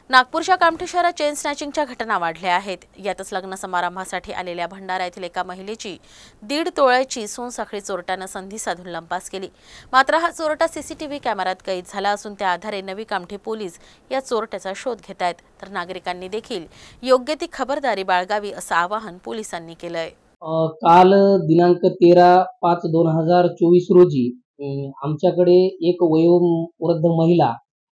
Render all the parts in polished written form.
नागपूरच्या कामठी शहरात चेन स्नॅचिंगच्या घटना वाढल्या आहेत। यातच लग्न समारंभासाठी आलेल्या भंडारा येथील एका महिलेची 1.5 तोळ्याची सोनसाखळी चोरट्याने संधी साधून लंपास केली। मात्र हा चोरटा सीसीटीव्ही कॅमेऱ्यात कैद झाला असून त्या आधारे नवी कामठी पोलीस या चोरट्याचा शोध घेत आहेत। तर नागरिकांनी देखील योग्य ती खबरदारी बाळगावी असं आवाहन पोलिसांनी केलंय। काल दिनांक 13/5/2024 रोजी आमच्याकडे एक वयोवृद्ध महिला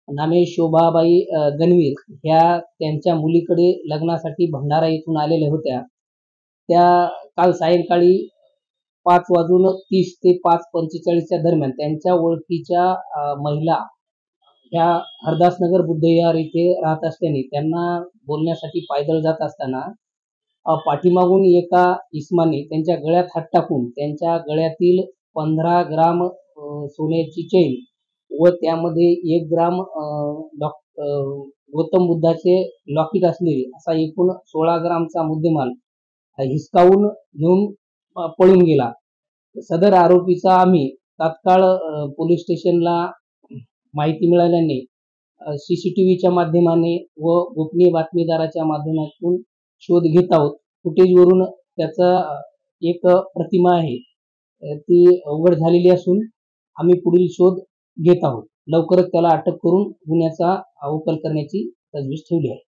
नामे शोभाबाई गणवीर ह्या त्यांच्या मुलीकडे लग्नासाठी भंडारा येथून आलेल्या होत्या। त्या काल सायंकाळी 5:30 ते 5:45 दरम्यान त्यांच्या ओळखीच्या महिला ह्या हरदासनगर बुद्धविहार इथे राहत असल्याने त्यांना बोलण्यासाठी पायदळ जात असताना पाठीमागून एका इसमाने त्यांच्या गळ्यात हात टाकून त्यांच्या गळ्यातील 15 ग्राम सोन्याची चेन व त्यामध्ये 1 ग्राम गौतम बुद्धाचे लॉकेट असलेले असा एकूण 16 ग्रामचा मुद्देमाल हिसकावून घेऊन पळून गेला। सदर आरोपीचा आम्ही तात्काळ पोलीस स्टेशनला माहिती मिळाल्याने सीसीटीव्हीच्या माध्यमाने व गोपनीय बातमीदाराच्या माध्यमातून शोध घेत आहोत। फुटेजवरून त्याचा एक प्रतिमा आहे ती उघड झालेली असून आम्ही पुढील शोध घेत आहोत। लवकरच त्याला अटक करून गुन्ह्याचा उकल करण्याची तजवीज ठेवली आहे।